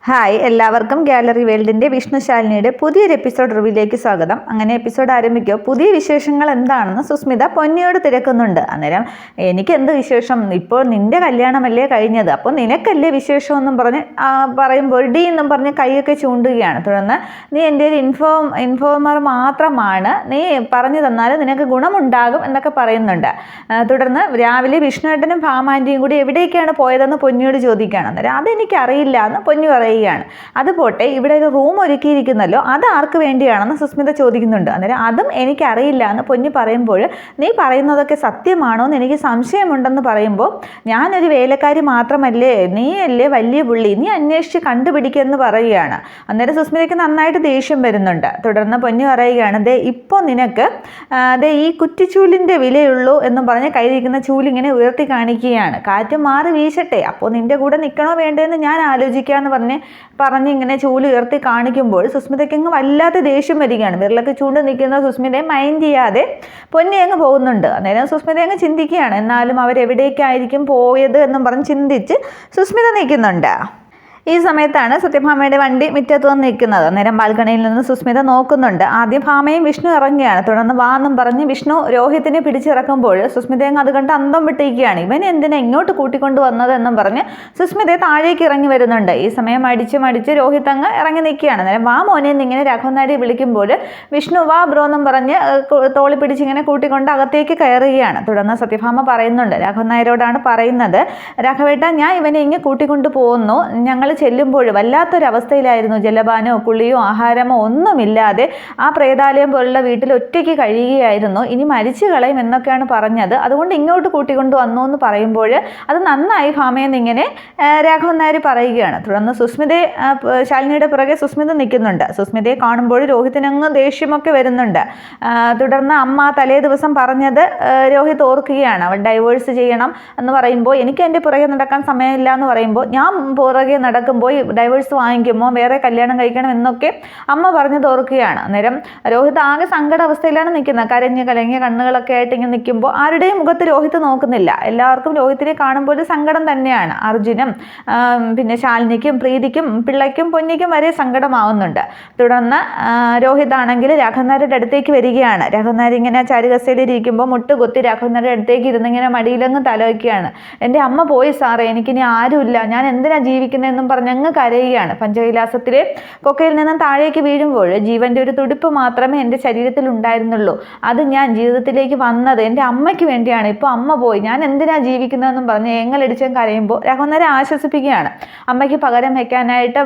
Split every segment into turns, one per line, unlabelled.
Hi, എല്ലാവർക്കും gallery വേൾഡിൻ്റെ വിഷ്ണുശാലിനിയുടെ പുതിയൊരു episode റിവ്യൂയിലേക്ക് സ്വാഗതം. അങ്ങനെ എപ്പിസോഡ് ആരംഭിക്കുക. പുതിയ വിശേഷങ്ങൾ എന്താണെന്ന് സുസ്മിത പൊന്നിയോട് തിരക്കുന്നുണ്ട്. അന്നേരം എനിക്ക് എന്ത് വിശേഷം, ഇപ്പോൾ നിൻ്റെ കല്യാണമല്ലേ കഴിഞ്ഞത്, അപ്പോൾ നിനക്കല്ലേ വിശേഷമെന്നും പറഞ്ഞ് പറയുമ്പോൾ ഡി എന്നും പറഞ്ഞ് കൈയൊക്കെ ചൂണ്ടുകയാണ്. തുടർന്ന് നീ എൻ്റെ ഒരു ഇൻഫോമർ മാത്രമാണ്, നീ പറഞ്ഞു തന്നാൽ നിനക്ക് ഗുണമുണ്ടാകും എന്നൊക്കെ പറയുന്നുണ്ട്. തുടർന്ന് രാവിലെ വിഷ്ണുവേട്ടനും ഭാമാൻ്റെയും കൂടി എവിടേക്കാണ് പോയതെന്ന് പൊന്നിയോട് ചോദിക്കുകയാണ്. അന്നേരം അതെനിക്കറിയില്ല എന്ന് പൊന്നു പറയും. അത് പോട്ടെ, ഇവിടെ ഒരു റൂം ഒരുക്കിയിരിക്കുന്നല്ലോ, അത് ആർക്ക് വേണ്ടിയാണെന്ന് സുസ്മിത ചോദിക്കുന്നുണ്ട്. അന്നേരം അതും എനിക്കറിയില്ല എന്ന് പൊന്നി പറയുമ്പോൾ നീ പറയുന്നതൊക്കെ സത്യമാണോ എന്ന് എനിക്ക് സംശയമുണ്ടെന്ന് പറയുമ്പോൾ ഞാനൊരു വേലക്കാരി മാത്രമല്ലേ, നീയല്ലേ വലിയ പുള്ളി, നീ അന്വേഷിച്ച് കണ്ടുപിടിക്കുമെന്ന് പറയുകയാണ്. അന്നേരം സുസ്മിതയ്ക്ക് നന്നായിട്ട് ദേഷ്യം വരുന്നുണ്ട്. തുടർന്ന് പൊന്നി പറയുകയാണ്, ദേ ഇപ്പോൾ നിനക്ക് ഈ കുറ്റിച്ചൂലിൻ്റെ വിലയുള്ളൂ എന്നും പറഞ്ഞ് കയ്യിരിക്കുന്ന ചൂലിങ്ങനെ ഉയർത്തി കാണിക്കുകയാണ്. കാറ്റ് മാറി വീശട്ടെ, അപ്പോൾ നിൻ്റെ കൂടെ നിൽക്കണോ വേണ്ടതെന്ന് ഞാൻ ആലോചിക്കാമെന്ന് പറഞ്ഞിങ്ങനെ ചൂല് ഉയർത്തി കാണിക്കുമ്പോൾ സുസ്മിതയ്ക്ക് അങ്ങ് വല്ലാത്ത ദേഷ്യം വരികയാണ്. വിരലൊക്കെ ചൂണ്ട് നിൽക്കുന്ന സുസ്മിതയെ മൈൻഡ് ചെയ്യാതെ പൊന്നി അങ്ങ് പോകുന്നുണ്ട്. അന്നേരം സുസ്മിത അങ്ങ് ചിന്തിക്കുകയാണ്, എന്നാലും അവരെവിടേക്കായിരിക്കും പോയത് എന്നും പറഞ്ഞ് ചിന്തിച്ച് സുസ്മിത നിൽക്കുന്നുണ്ട്. ഈ സമയത്താണ് സത്യഭാമയുടെ വണ്ടി മുറ്റത്ത് വന്ന് നിൽക്കുന്നത്. അന്നേരം ബാൽക്കണിയിൽ നിന്ന് സുസ്മിത നോക്കുന്നുണ്ട്. ആദ്യം ഭാമയും വിഷ്ണു ഇറങ്ങുകയാണ്. തുടർന്ന് വാ എന്നും പറഞ്ഞ് വിഷ്ണു രോഹിത്തിനെ പിടിച്ചിറക്കുമ്പോൾ സുസ്മിതയും അത് കണ്ട് അന്തം വിട്ടിരിക്കുകയാണ്. ഇവൻ എന്തിനാ ഇങ്ങോട്ട് കൂട്ടിക്കൊണ്ട് വന്നത് എന്നും പറഞ്ഞ് സുസ്മിതയെ താഴേക്ക് ഇറങ്ങി വരുന്നുണ്ട്. ഈ സമയം മടിച്ച് രോഹിത് അങ്ങ് ഇറങ്ങി നിൽക്കുകയാണ്. അന്നേരം വാ മോനെ എന്നിങ്ങനെ രാഘവൻ നായരെ വിളിക്കുമ്പോൾ വിഷ്ണു വാ ബ്രോ എന്നും പറഞ്ഞ് തോളി പിടിച്ചിങ്ങനെ കൂട്ടിക്കൊണ്ട് അകത്തേക്ക് കയറുകയാണ്. തുടർന്ന് സത്യഭാമ പറയുന്നുണ്ട്, രാഘവൻ നായരോടാണ് പറയുന്നത്, രാഘവേട്ട ഞാൻ ഇവനെ ഇങ്ങ് കൂട്ടിക്കൊണ്ട് പോകുന്നു, ഞങ്ങൾ ചെല്ലുമ്പോൾ വല്ലാത്തൊരവസ്ഥയിലായിരുന്നു, ജലപാനോ കുളിയോ ആഹാരമോ ഒന്നുമില്ലാതെ ആ പ്രേതാലയം പോലുള്ള വീട്ടിൽ ഒറ്റയ്ക്ക് കഴിയുകയായിരുന്നു, ഇനി മരിച്ചു കളയും എന്നൊക്കെയാണ് പറഞ്ഞത്, അതുകൊണ്ട് ഇങ്ങോട്ട് കൂട്ടിക്കൊണ്ട് വന്നു എന്ന് പറയുമ്പോൾ അത് നന്നായി ഭാമയെന്ന് ഇങ്ങനെ രാഘവൻ നായർ പറയുകയാണ്. തുടർന്ന് ശാലിനിയുടെ പിറകെ സുസ്മിത നിൽക്കുന്നുണ്ട്. സുസ്മിതയെ കാണുമ്പോൾ രോഹിത്തിനങ്ങ് ദേഷ്യമൊക്കെ വരുന്നുണ്ട്. തുടർന്ന് അമ്മ തലേ ദിവസം പറഞ്ഞത് രോഹിത് ഓർക്കുകയാണ്, അവൾ ഡൈവേഴ്സ് ചെയ്യണം എന്ന് പറയുമ്പോൾ എനിക്ക് എൻ്റെ പുറകെ നടക്കാൻ സമയമില്ല എന്ന് പറയുമ്പോൾ ഞാൻ പുറകെ പോയി ഡൈവേഴ്സ് വാങ്ങിക്കുമ്പോൾ വേറെ കല്യാണം കഴിക്കണം എന്നൊക്കെ അമ്മ പറഞ്ഞത് ഓർക്കുകയാണ്. അന്നേരം രോഹിത് ആകെ സങ്കടാവസ്ഥയിലാണ് നിൽക്കുന്നത്. കലങ്ങിയ കണ്ണുകളൊക്കെ ആയിട്ട് ഇങ്ങനെ നിൽക്കുമ്പോൾ ആരുടെയും മുഖത്ത് രോഹിത് നോക്കുന്നില്ല. എല്ലാവർക്കും രോഹിത്തിനെ കാണുമ്പോൾ സങ്കടം തന്നെയാണ്. അർജുനും പിന്നെ ശാലിനിക്കും പ്രീതിക്കും പിള്ളയ്ക്കും പൊന്നിക്കും വരെ സങ്കടമാവുന്നുണ്ട്. തുടർന്ന് രോഹിത് ആണെങ്കിൽ രാഘവൻ നായരുടെ അടുത്തേക്ക് വരികയാണ്. രാഘവൻ നായർ ഇങ്ങനെ ചാരുകസയിൽ ഇരിക്കുമ്പോൾ മുട്ടുകുത്തി രാഘവൻ നായരുടെ അടുത്തേക്ക് ഇരുന്നിങ്ങനെ മടിയിലങ്ങ് തലവയ്ക്കുകയാണ്. എൻ്റെ അമ്മ പോയി സാറേ, എനിക്കിനി ആരുമില്ല, ഞാൻ എന്തിനാ ജീവിക്കുന്നതെന്നും പറഞ്ഞങ്ങ് കരയുകയാണ്. പഞ്ചവിലാസത്തിലെ കൊക്കയിൽ നിന്നും താഴേക്ക് വീഴുമ്പോൾ ജീവന്റെ ഒരു തുടിപ്പ് മാത്രമേ എൻ്റെ ശരീരത്തിൽ ഉണ്ടായിരുന്നുള്ളൂ. അത് ഞാൻ ജീവിതത്തിലേക്ക് വന്നത് എൻ്റെ അമ്മയ്ക്ക് വേണ്ടിയാണ്, ഇപ്പോൾ അമ്മ പോയി, ഞാൻ എന്തിനാ ജീവിക്കുന്നതെന്നും പറഞ്ഞ് ഏങ്ങലടിച്ചും കരയുമ്പോൾ രാഘവൻ നായരെ ആശ്വസിപ്പിക്കുകയാണ്. അമ്മയ്ക്ക് പകരം വെക്കാനായിട്ട്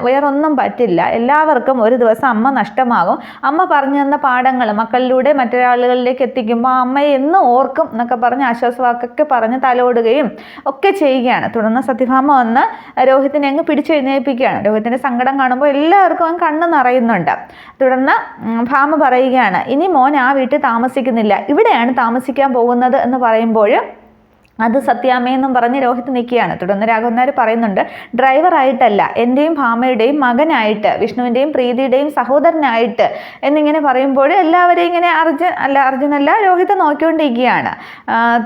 വേറൊന്നും പറ്റില്ല, എല്ലാവർക്കും ഒരു ദിവസം അമ്മ നഷ്ടമാകും, അമ്മ പറഞ്ഞു തന്ന പാഠങ്ങൾ മക്കളിലൂടെ മറ്റൊരാളുകളിലേക്ക് എത്തിക്കുമ്പോൾ ആ അമ്മയെ എന്നും ഓർക്കും എന്നൊക്കെ പറഞ്ഞ് ആശ്വാസവാക്കൊക്കെ പറഞ്ഞ് തലോടുകയും ഒക്കെ ചെയ്യുകയാണ്. തുടർന്ന് സത്യഭാമ വന്ന് രോഹിത്തിനെ അങ്ങ് പിടിച്ചെഴുന്നേൽപ്പിക്കുകയാണ്. രോഹിത്തിൻ്റെ സങ്കടം കാണുമ്പോൾ എല്ലാവർക്കും അങ്ങ് കണ്ണ് നിറയുന്നുണ്ട്. തുടർന്ന് ഭാമ പറയുകയാണ്, ഇനി മോൻ ആ വീട്ടിൽ താമസിക്കുന്നില്ല, ഇവിടെയാണ് താമസിക്കാൻ പോകുന്നത് എന്ന് പറയുമ്പോൾ അത് സത്യാമ്മയെന്നും പറഞ്ഞ് രോഹിത് നിൽക്കുകയാണ്. തുടർന്ന് രാഘവൻ നായർ പറയുന്നുണ്ട്, ഡ്രൈവറായിട്ടല്ല, എൻ്റെയും ഭാമയുടെയും മകനായിട്ട്, വിഷ്ണുവിൻ്റെയും പ്രീതിയുടെയും സഹോദരനായിട്ട് എന്നിങ്ങനെ പറയുമ്പോൾ എല്ലാവരെയും ഇങ്ങനെ അർജുനല്ല രോഹിത് നോക്കിക്കൊണ്ടിരിക്കുകയാണ്.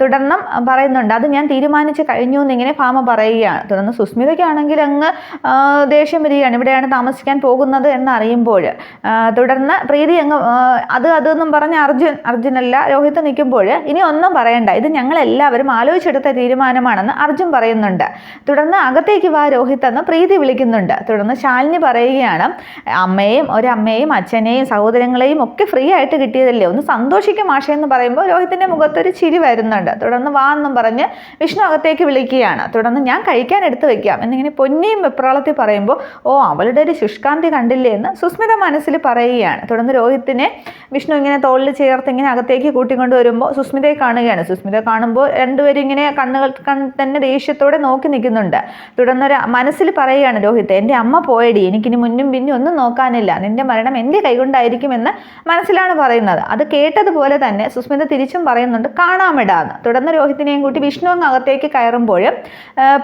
തുടർന്നും പറയുന്നുണ്ട്, അത് ഞാൻ തീരുമാനിച്ച് കഴിഞ്ഞു എന്നിങ്ങനെ ഭാമ പറയുകയാണ്. തുടർന്ന് സുസ്മിതയ്ക്കാണെങ്കിൽ അങ്ങ് ദേഷ്യം വരികയാണ്, ഇവിടെയാണ് താമസിക്കാൻ പോകുന്നത് എന്നറിയുമ്പോൾ. തുടർന്ന് പ്രീതി അങ്ങ് അതെന്നും പറഞ്ഞ് അർജുനല്ല രോഹിത് നിൽക്കുമ്പോൾ ഇനി ഒന്നും പറയണ്ട, ഇത് ഞങ്ങളെല്ലാവരും എടുത്ത തീരുമാനമാണെന്ന് അർജുൻ പറയുന്നുണ്ട്. തുടർന്ന് അകത്തേക്ക് വാ രോഹിത് എന്ന് പ്രീതി വിളിക്കുന്നുണ്ട്. തുടർന്ന് ശാലിനി പറയുകയാണ്, ഒരമ്മയെയും അച്ഛനെയും സഹോദരങ്ങളെയും ഒക്കെ ഫ്രീ ആയിട്ട് കിട്ടിയതല്ലേ, ഒന്ന് സന്തോഷിക്കും മാഷേ എന്ന് പറയുമ്പോൾ രോഹിത്തിൻ്റെ മുഖത്തൊരു ചിരി വരുന്നുണ്ട്. തുടർന്ന് വാ എന്നും പറഞ്ഞ് വിഷ്ണു അകത്തേക്ക് വിളിക്കുകയാണ്. തുടർന്ന് ഞാൻ കഴിക്കാൻ എടുത്തു വെക്കാം എന്നിങ്ങനെ പൊന്നിയും വെപ്രാളത്തിൽ പറയുമ്പോൾ അവളുടെ ഒരു ശുഷ്കാന്തി കണ്ടില്ലേ എന്ന് സുസ്മിത മനസ്സിൽ പറയുകയാണ്. തുടർന്ന് രോഹിത്തിനെ വിഷ്ണു ഇങ്ങനെ തോളിൽ ചേർത്ത് ഇങ്ങനെ അകത്തേക്ക് കൂട്ടിക്കൊണ്ട് വരുമ്പോൾ സുസ്മിതയെ കാണുകയാണ്. സുസ്മിത കാണുമ്പോൾ രണ്ടുപേരും ഇങ്ങനെ കണ്ണുകൾ തന്നെ ദേഷ്യത്തോടെ നോക്കി നിൽക്കുന്നുണ്ട്. തുടർന്നൊരു മനസ്സിൽ പറയുകയാണ് രോഹിത്, എൻ്റെ അമ്മ പോയടി, എനിക്കിനി മുന്നും പിന്നും ഒന്നും നോക്കാനില്ല, നിന്റെ മരണം എൻ്റെ കൈകൊണ്ടായിരിക്കുമെന്ന് മനസ്സിലാണ് പറയുന്നത്. അത് കേട്ടതുപോലെ തന്നെ സുസ്മിത തിരിച്ചും പറയുന്നുണ്ട്, കാണാമിടാന്ന്. തുടർന്ന് രോഹിത്തിനെയും കൂട്ടി വിഷ്ണു അങ്ങ് അകത്തേക്ക് കയറുമ്പോൾ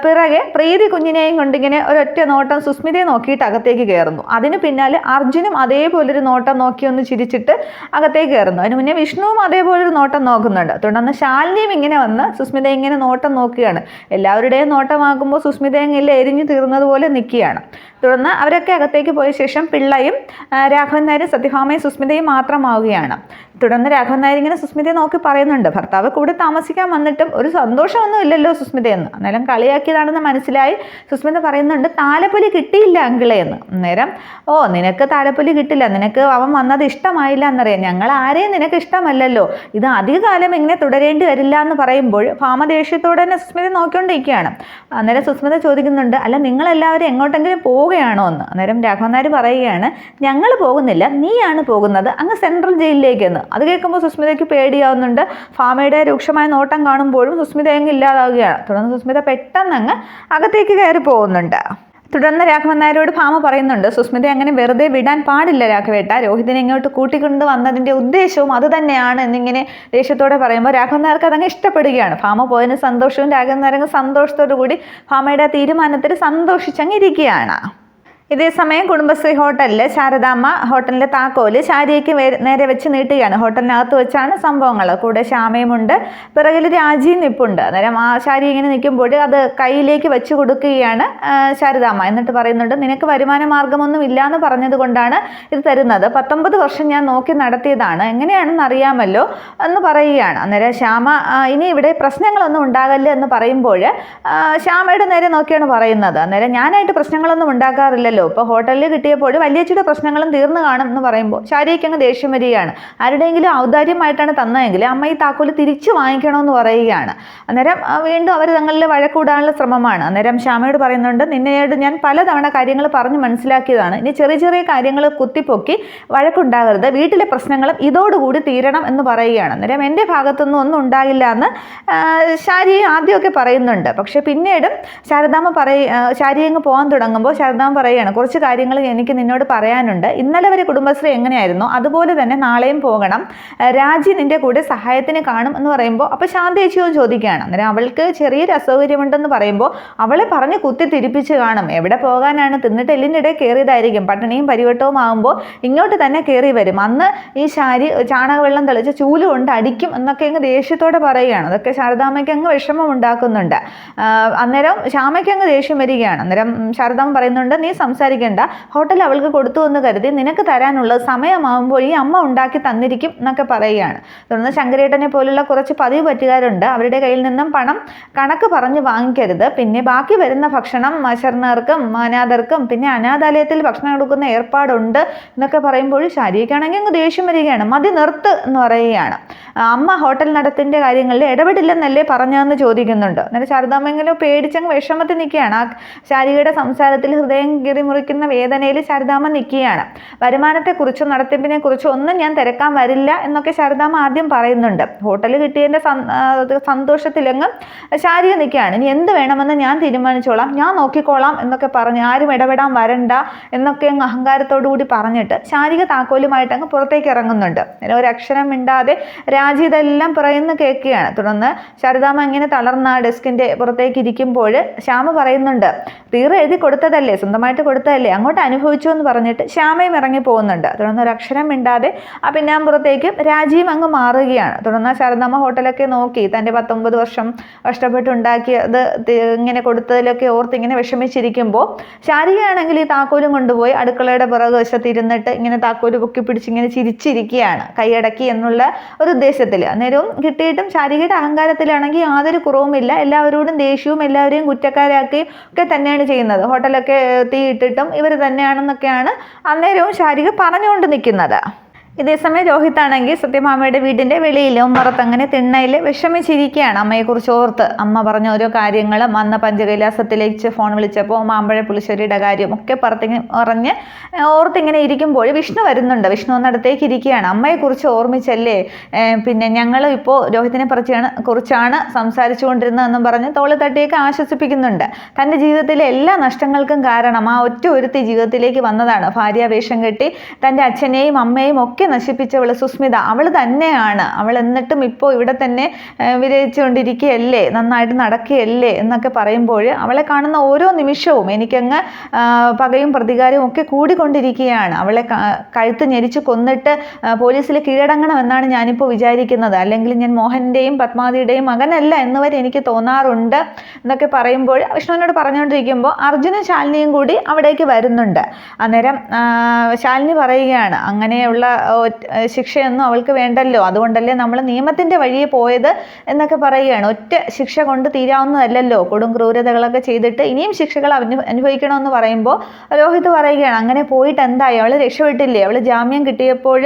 പിറകെ പ്രീതി കുഞ്ഞിനെയും കൊണ്ടിങ്ങനെ ഒരൊറ്റ നോട്ടം സുസ്മിതയെ നോക്കിയിട്ട് അകത്തേക്ക് കയറുന്നു. അതിന് പിന്നാലെ അർജുനും അതേപോലൊരു നോട്ടം നോക്കി ഒന്ന് ചിരിച്ചിട്ട് അകത്തേക്ക് കയറുന്നു. അതിന് മുന്നേ വിഷ്ണുവും അതേപോലൊരു നോട്ടം നോക്കുന്നുണ്ട്. തുടർന്ന് ശാലിനിയും ഇങ്ങനെ വന്ന് സുസ്മിതയെ ഇങ്ങനെ നോട്ടം നോക്കുകയാണ്. എല്ലാവരുടെയും നോട്ടമാകുമ്പോൾ സുസ്മിതയെങ്കിൽ എരിഞ്ഞു തീർന്നതുപോലെ നിൽക്കുകയാണ്. തുടർന്ന് അവരൊക്കെ അകത്തേക്ക് പോയ ശേഷം പിള്ളയും രാഘവൻ നായരും സത്യഭാമയും സുസ്മിതയും മാത്രമാവുകയാണ്. തുടർന്ന് രാഘവൻ നായർ ഇങ്ങനെ സുസ്മിതയെ നോക്കി പറയുന്നുണ്ട്, ഭർത്താവ് കൂടെ താമസിക്കാൻ വന്നിട്ടും ഒരു സന്തോഷമൊന്നും ഇല്ലല്ലോ സുസ്മിതയെന്ന്. അന്നേരം കളിയാക്കിയതാണെന്ന് മനസ്സിലായി സുസ്മിത പറയുന്നുണ്ട്, താലപ്പൊലി കിട്ടിയില്ല അങ്കിളെ എന്ന്. അന്നേരം നിനക്ക് താലപ്പൊലി കിട്ടില്ല, നിനക്ക് അവൻ വന്നത് ഇഷ്ടമായില്ല എന്നറിയാം, ഞങ്ങൾ ആരെയും നിനക്ക് ഇഷ്ടമല്ലല്ലോ, ഇത് അധികകാലം ഇങ്ങനെ തുടരേണ്ടി വരില്ല എന്ന് പറയുമ്പോൾ ഭാമ ദേഷ്യത്തോടെ തന്നെ സുസ്മിത നോക്കിക്കൊണ്ടിരിക്കുകയാണ്. അന്നേരം സുസ്മിത ചോദിക്കുന്നുണ്ട്, അല്ല നിങ്ങളെല്ലാവരും എങ്ങോട്ടെങ്കിലും പോവുകയാണോ എന്ന്. അന്നേരം രാഘവൻ നായർ പറയുകയാണ്, ഞങ്ങൾ പോകുന്നില്ല, നീയാണ് പോകുന്നത് അങ്ങ് സെൻട്രൽ ജയിലിലേക്കെന്ന്. അത് കേൾക്കുമ്പോൾ സുസ്മിതയ്ക്ക് പേടിയാവുന്നുണ്ട്. ഭാമയുടെ രൂക്ഷമായ നോട്ടം കാണുമ്പോഴും സുസ്മിത അങ്ങ് ഇല്ലാതാവുകയാണ്. തുടർന്ന് സുസ്മിത പെട്ടെന്ന് അങ്ങ് അകത്തേക്ക് കയറി പോകുന്നുണ്ട്. തുടർന്ന് രാഘവൻ നായരോട് ഭാമ പറയുന്നുണ്ട്, സുസ്മിതയെ അങ്ങനെ വെറുതെ വിടാൻ പാടില്ല രാഘവേട്ട, രോഹിതിനെ ഇങ്ങോട്ട് കൂട്ടിക്കൊണ്ട് വന്നതിൻ്റെ ഉദ്ദേശവും അത് തന്നെയാണ് എന്നിങ്ങനെ ദേഷ്യത്തോടെ പറയുമ്പോൾ രാഘവൻ നായർക്ക് അതങ്ങ് ഇഷ്ടപ്പെടുകയാണ്. ഭാമ പോയതിന് സന്തോഷവും രാഘവൻ നായരങ്ങ് സന്തോഷത്തോടു കൂടി ഭാമയുടെ തീരുമാനത്തിൽ സന്തോഷിച്ചങ്ങിരിക്കുകയാണ്. ഇതേസമയം കുടുംബശ്രീ ഹോട്ടലിൽ ശാരദാമ്മ ഹോട്ടലിൻ്റെ താക്കോല് ശാരിയയ്ക്ക് നേരെ വെച്ച് നീട്ടുകയാണ്. ഹോട്ടലിനകത്ത് വെച്ചാണ് സംഭവങ്ങൾ. കൂടെ ശ്യാമയുമുണ്ട്, പിറകിൽ രാജിയും നിൽപ്പുണ്ട്. അന്നേരം ആ ശാരി ഇങ്ങനെ നിൽക്കുമ്പോൾ അത് കയ്യിലേക്ക് വെച്ച് കൊടുക്കുകയാണ് ശാരദാമ്മ. എന്നിട്ട് പറയുന്നുണ്ട്, നിനക്ക് വരുമാന മാർഗമൊന്നും ഇല്ലയെന്ന് പറഞ്ഞത് കൊണ്ടാണ് ഇത് തരുന്നത്, 19 വർഷം ഞാൻ നോക്കി നടത്തിയതാണ്, എങ്ങനെയാണെന്ന് അറിയാമല്ലോ എന്ന് പറയുകയാണ്. അന്നേരം ശ്യാമ ഇനി ഇവിടെ പ്രശ്നങ്ങളൊന്നും ഉണ്ടാകല്ലേ എന്ന് പറയുമ്പോൾ ശ്യാമയുടെ നേരെ നോക്കിയാണ് പറയുന്നത്. അന്നേരം ഞാനായിട്ട് പ്രശ്നങ്ങളൊന്നും ഉണ്ടാക്കാറില്ലല്ലോ, ഇപ്പോൾ ഹോട്ടലിൽ കിട്ടിയപ്പോൾ വലിയച്ചിയുടെ പ്രശ്നങ്ങളും തീർന്നു കാണും എന്ന് പറയുമ്പോൾ ശാരിക്ക് അങ്ങ് ദേഷ്യം വരികയാണ്. ആരുടെയെങ്കിലും ഔദാര്യമായിട്ടാണ് തന്നതെങ്കിൽ അമ്മ ഈ താക്കോല് തിരിച്ചു വാങ്ങിക്കണമെന്ന് പറയുകയാണ്. അന്നേരം വീണ്ടും അവർ തങ്ങളിൽ വഴക്കൂടാനുള്ള ശ്രമമാണ്. അന്നേരം ശ്യാമയോട് പറയുന്നുണ്ട്, നിന്നോട് ഞാൻ പലതവണ കാര്യങ്ങൾ പറഞ്ഞ് മനസ്സിലാക്കിയതാണ്, ഇനി ചെറിയ ചെറിയ കാര്യങ്ങൾ കുത്തിപ്പൊക്കി വഴക്കുണ്ടാകരുത്, വീട്ടിലെ പ്രശ്നങ്ങളും ഇതോടുകൂടി തീരണം എന്ന് പറയുകയാണ്. അന്നേരം എൻ്റെ ഭാഗത്തുനിന്നും ഒന്നും ഉണ്ടാകില്ല എന്ന് ശാരി ആദ്യമൊക്കെ പറയുന്നുണ്ട്. പക്ഷെ പിന്നീടും ശാരദാമ്മ ശാരി അങ്ങ് പോകാൻ തുടങ്ങുമ്പോൾ ശാരദാമ്മ പറയുകയാണ്, കുറച്ച് കാര്യങ്ങൾ എനിക്ക് നിന്നോട് പറയാനുണ്ട്, ഇന്നലെ വരെ കുടുംബശ്രീ എങ്ങനെയായിരുന്നു അതുപോലെ തന്നെ നാളെയും പോകണം, രാജി നിന്റെ കൂടെ സഹായത്തിന് കാണും എന്ന് പറയുമ്പോൾ അപ്പോൾ ശാന്തേച്ചിയും ചോദിക്കുകയാണ്. അന്നേരം അവൾക്ക് ചെറിയൊരു അസൗകര്യമുണ്ടെന്ന് പറയുമ്പോൾ അവളെ പറഞ്ഞ് കുത്തി തിരിപ്പിച്ച് കാണും, എവിടെ പോകാനാണ്, തിന്നിട്ട് എല്ലിൻ്റെ കയറിയതായിരിക്കും, പട്ടിണിയും പരിവട്ടവും ആകുമ്പോൾ ഇങ്ങോട്ട് തന്നെ കയറി വരും, അന്ന് ഈ ശാരി ചാണകവെള്ളം തെളിച്ച് ചൂല് കൊണ്ട് അടിക്കും എന്നൊക്കെ അങ്ങ് ദേഷ്യത്തോടെ പറയുകയാണ്. അതൊക്കെ ശാരദാമ്മയ്ക്ക് അങ്ങ് വിഷമം ഉണ്ടാക്കുന്നുണ്ട്. അന്നേരം ശ്യാമയ്ക്ക് അങ്ങ് ദേഷ്യം വരികയാണ്. അന്നേരം ശാരദാമ്മ പറയുന്നുണ്ട്, നീ സംസാരിക്കേണ്ട, ഹോട്ടൽ അവൾക്ക് കൊടുത്തു എന്ന് കരുതി നിനക്ക് തരാനുള്ളത് സമയമാകുമ്പോൾ ഈ അമ്മ ഉണ്ടാക്കി തന്നിരിക്കും എന്നൊക്കെ പറയുകയാണ്. തുടർന്ന് ശങ്കരേട്ടനെ പോലുള്ള കുറച്ച് പതിവ് പറ്റുകാരുണ്ട്, അവരുടെ കയ്യിൽ നിന്നും പണം കണക്ക് പറഞ്ഞ് വാങ്ങിക്കരുത്, പിന്നെ ബാക്കി വരുന്ന ഭക്ഷണം ശരണർക്കും അനാഥർക്കും പിന്നെ അനാഥാലയത്തിൽ ഭക്ഷണം കൊടുക്കുന്ന ഏർപ്പാടുണ്ട് എന്നൊക്കെ പറയുമ്പോൾ ശാരിക്കാണെങ്കിൽ അങ്ങ് ദേഷ്യം വരികയാണ്. മതി നിർത്ത് എന്ന് പറയുകയാണ്. അമ്മ ഹോട്ടൽ നടത്തിൻ്റെ കാര്യങ്ങളിൽ ഇടപെടില്ലെന്നല്ലേ പറഞ്ഞതെന്ന് ചോദിക്കുന്നുണ്ട്. അന്നേരം ശാരദാമ്മ പേടിച്ചങ്ങ് വിഷമത്തിൽ നിൽക്കുകയാണ്. ആ ശാരികയുടെ സംസാരത്തിൽ ഹൃദയം മുറിക്കുന്ന വേദനയിൽ ശാരദാമ്മ നിൽക്കുകയാണ്. വരുമാനത്തെക്കുറിച്ചും നടത്തിപ്പിനെക്കുറിച്ചും ഒന്നും ഞാൻ തിരക്കാൻ വരില്ല എന്നൊക്കെ ശാരദാമ്മ ആദ്യം പറയുന്നുണ്ട്. ഹോട്ടൽ കിട്ടിയതിൻ്റെ സന്തോഷത്തിലെങ്ങും ശാരിക നിൽക്കുകയാണ്. ഇനി എന്ത് വേണമെന്ന് ഞാൻ തീരുമാനിച്ചോളാം, ഞാൻ നോക്കിക്കോളാം എന്നൊക്കെ പറഞ്ഞ് ആരും ഇടപെടാൻ വരണ്ട എന്നൊക്കെ അങ്ങ് അഹങ്കാരത്തോടു കൂടി പറഞ്ഞിട്ട് ശാരിക താക്കോലുമായിട്ട് അങ്ങ് പുറത്തേക്ക് ഇറങ്ങുന്നുണ്ട്. അങ്ങനെ ഒരക്ഷരം മിണ്ടാതെ രാജി ഇതെല്ലാം പറയുന്ന കേൾക്കുകയാണ്. തുടർന്ന് ശാരദാമ്മ ഇങ്ങനെ തളർന്ന ഡെസ്കിൻ്റെ പുറത്തേക്ക് ഇരിക്കുമ്പോൾ ശ്യാമ പറയുന്നുണ്ട്, തീരെ എഴുതി കൊടുത്തതല്ലേ, സ്വന്തമായിട്ട് കൊടുത്തതല്ലേ, അങ്ങോട്ട് അനുഭവിച്ചു എന്ന് പറഞ്ഞിട്ട് ശ്യാമയും ഇറങ്ങി പോകുന്നുണ്ട്. തുടർന്ന് ഒരക്ഷരം മിണ്ടാതെ ആ പിന്നാമ്പുറത്തേക്ക് രാജിയും അങ്ങ് മാറുകയാണ്. തുടർന്ന് ശാരദാമ്മ ഹോട്ടലൊക്കെ നോക്കി തൻ്റെ 19 വർഷം കഷ്ടപ്പെട്ടുണ്ടാക്കിയത് ഇങ്ങനെ കൊടുത്തതിലൊക്കെ ഓർത്ത് ഇങ്ങനെ വിഷമിച്ചിരിക്കുമ്പോൾ ശാരികയാണെങ്കിൽ ഈ താക്കോലും കൊണ്ടുപോയി അടുക്കളയുടെ പിറകു വശത്ത് ഇരുന്നിട്ട് ഇങ്ങനെ താക്കോല് പൊക്കി പിടിച്ച് ഇങ്ങനെ ചിരിച്ചിരിക്കുകയാണ്, കൈയടക്കി എന്നുള്ള ഒരു ഉദ്ദേശത്തിൽ. അന്നേരവും കിട്ടിയിട്ടും ശാരികയുടെ അഹങ്കാരത്തിലാണെങ്കിൽ യാതൊരു കുറവുമില്ല, എല്ലാവരോടും ദേഷ്യവും എല്ലാവരെയും കുറ്റക്കാരാക്കുകയും ഒക്കെ തന്നെയാണ് ചെയ്യുന്നത്. ഹോട്ടലൊക്കെ തീയിട്ടിട്ടും ഇവർ തന്നെയാണെന്നൊക്കെയാണ് അന്നേരവും ശാരിക പറഞ്ഞുകൊണ്ട് നിൽക്കുന്നത്. ഇതേസമയം രോഹിത്താണെങ്കിൽ സത്യഭാമയുടെ വീടിൻ്റെ വെളിയിൽ ഉമ്മറത്ത് അങ്ങനെ തിണ്ണയിൽ വിഷമിച്ചിരിക്കുകയാണ് അമ്മയെക്കുറിച്ച് ഓർത്ത്. അമ്മ പറഞ്ഞ ഓരോ കാര്യങ്ങളും അന്ന് പഞ്ചകൈലാസത്തിലേക്ക് ഫോൺ വിളിച്ചപ്പോൾ മാമ്പഴ പുളിശ്ശേരിയുടെ കാര്യം ഒക്കെ പറഞ്ഞ് ഓർത്തിങ്ങനെ ഇരിക്കുമ്പോൾ വിഷ്ണു വരുന്നുണ്ട്. വിഷ്ണു ഒന്നടുത്തേക്ക് ഇരിക്കുകയാണ്. അമ്മയെക്കുറിച്ച് ഓർമ്മിച്ചല്ലേ പിന്നെ ഞങ്ങൾ ഇപ്പോൾ രോഹിത്തിനെ കുറിച്ചാണ് സംസാരിച്ചു കൊണ്ടിരുന്നതെന്നും പറഞ്ഞ് തോളി തട്ടിയൊക്കെ ആശ്വസിപ്പിക്കുന്നുണ്ട്. തൻ്റെ ജീവിതത്തിലെ എല്ലാ നഷ്ടങ്ങൾക്കും കാരണം ആ ഒറ്റ ഒരുത്തി ജീവിതത്തിലേക്ക് വന്നതാണ്. ഭാര്യ വേഷം കെട്ടി തൻ്റെ അച്ഛനെയും അമ്മയും ഒക്കെ നശിപ്പിച്ചവൾ സുസ്മിത, അവൾ തന്നെയാണ്. അവൾ എന്നിട്ടും ഇപ്പോൾ ഇവിടെ തന്നെ വിജയിച്ചുകൊണ്ടിരിക്കുകയല്ലേ, നന്നായിട്ട് നടക്കുകയല്ലേ എന്നൊക്കെ പറയുമ്പോൾ അവളെ കാണുന്ന ഓരോ നിമിഷവും എനിക്കങ്ങ് പകയും പ്രതികാരവും ഒക്കെ കൂടിക്കൊണ്ടിരിക്കുകയാണ്. അവളെ കഴുത്ത് ഞെരിച്ച് കൊന്നിട്ട് പോലീസിൽ കീഴടങ്ങണമെന്നാണ് ഞാനിപ്പോൾ വിചാരിക്കുന്നത്. അല്ലെങ്കിൽ ഞാൻ മോഹൻ്റെയും പത്മാവതിയുടെയും മകനല്ല എന്ന് വരെ എനിക്ക് തോന്നാറുണ്ട് എന്നൊക്കെ പറയുമ്പോൾ വിഷ്ണുവിനോട് പറഞ്ഞുകൊണ്ടിരിക്കുമ്പോൾ അർജുനും ശാലിനിയും കൂടി അവിടേക്ക് വരുന്നുണ്ട്. അന്നേരം ശാലിനി പറയുകയാണ്, അങ്ങനെയുള്ള ശിക്ഷയൊന്നും അവൾക്ക് വേണ്ടല്ലോ, അതുകൊണ്ടല്ലേ നമ്മൾ നിയമത്തിൻ്റെ വഴിയെ പോയത് എന്നൊക്കെ പറയുകയാണ്. ഒറ്റ ശിക്ഷ കൊണ്ട് തീരാവുന്നതല്ലല്ലോ, കൊടും ക്രൂരതകളൊക്കെ ചെയ്തിട്ട് ഇനിയും ശിക്ഷകൾ അനുഭവിക്കണമെന്ന് പറയുമ്പോൾ രോഹിത് പറയുകയാണ്, അങ്ങനെ പോയിട്ട് എന്തായി, അവൾ രക്ഷപ്പെട്ടില്ലേ, അവൾ ജാമ്യം കിട്ടിയപ്പോൾ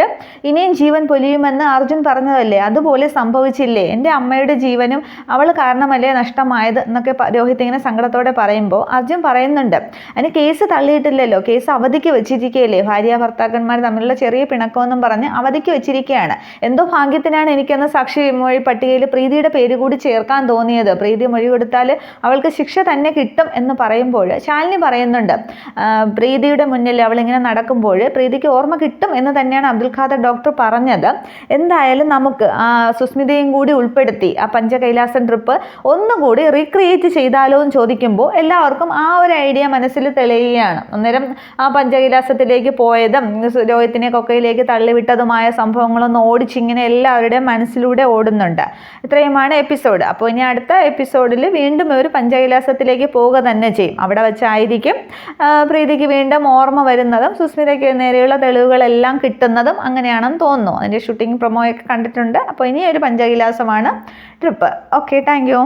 ഇനിയും ജീവൻ പൊലിയുമെന്ന് അർജുൻ പറഞ്ഞതല്ലേ, അതുപോലെ സംഭവിച്ചില്ലേ, എൻ്റെ അമ്മയുടെ ജീവനും അവൾ കാരണമല്ലേ നഷ്ടമായത് എന്നൊക്കെ രോഹിത് ഇങ്ങനെ സങ്കടത്തോടെ പറയുമ്പോൾ അർജുൻ പറയുന്നുണ്ട്, അതിന് കേസ് തള്ളിയിട്ടില്ലല്ലോ, കേസ് അവധിക്ക് വെച്ചിരിക്കുകയല്ലേ, ഭാര്യ ഭർത്താക്കന്മാർ തമ്മിലുള്ള ചെറിയ പിണക്കമെന്നും പറഞ്ഞ് അവധിക്ക് വെച്ചിരിക്കുകയാണ്. എന്തോ ഭാഗ്യത്തിനാണ് എനിക്കെന്ന് സാക്ഷി മൊഴി പട്ടികയിൽ പ്രീതിയുടെ പേര് കൂടി ചേർക്കാൻ തോന്നിയത്, പ്രീതി മൊഴി കൊടുത്താൽ അവൾക്ക് ശിക്ഷ തന്നെ കിട്ടും എന്ന് പറയുമ്പോൾ ശാലിനി പറയുന്നുണ്ട്, പ്രീതിയുടെ മുന്നിൽ അവളിങ്ങനെ നടക്കുമ്പോൾ പ്രീതിക്ക് ഓർമ്മ കിട്ടും എന്ന് തന്നെയാണ് അബ്ദുൽ ഖാദർ ഡോക്ടർ പറഞ്ഞത്. എന്തായാലും നമുക്ക് സുസ്മിതയും കൂടി ഉൾപ്പെടുത്തി ആ പഞ്ചകൈലാസം ട്രിപ്പ് ഒന്നുകൂടി റീക്രിയേറ്റ് ചെയ്താലോ എന്ന് ചോദിക്കുമ്പോൾ എല്ലാവർക്കും ആ ഒരു ഐഡിയ മനസ്സിൽ തെളിയുകയാണ്. അന്നേരം ആ പഞ്ചകൈലാസത്തിലേക്ക് പോയതും രോഹിത്തിനെ കൊക്കയിലേക്ക് തള്ളിവിട്ടതുമായ സംഭവങ്ങളൊന്ന് ഓടിച്ചിങ്ങനെ എല്ലാവരുടെയും മനസ്സിലൂടെ ഓടുന്നുണ്ട്. ഇത്രയുമാണ് എപ്പിസോഡ്. അപ്പോൾ ഇനി അടുത്ത എപ്പിസോഡിൽ വീണ്ടും ഒരു പഞ്ചകൈലാസത്തിലേക്ക് പോവുക തന്നെ ചെയ്യും. അവിടെ വെച്ചായിരിക്കും പ്രീതിക്ക് വീണ്ടും ഓർമ്മ വരുന്നതും സുസ്മിതയ്ക്ക് നേരെയുള്ള തെളിവുകളെല്ലാം കിട്ടുന്നതും അങ്ങനെയാണെന്ന് തോന്നുന്നു. അതിൻ്റെ ഷൂട്ടിംഗ് പ്രൊമോയൊക്കെ കണ്ടിട്ടുണ്ട്. അപ്പോൾ ഇനി ഒരു പഞ്ചകൈലാസമാണ് ട്രിപ്പ്. Okay, thank you.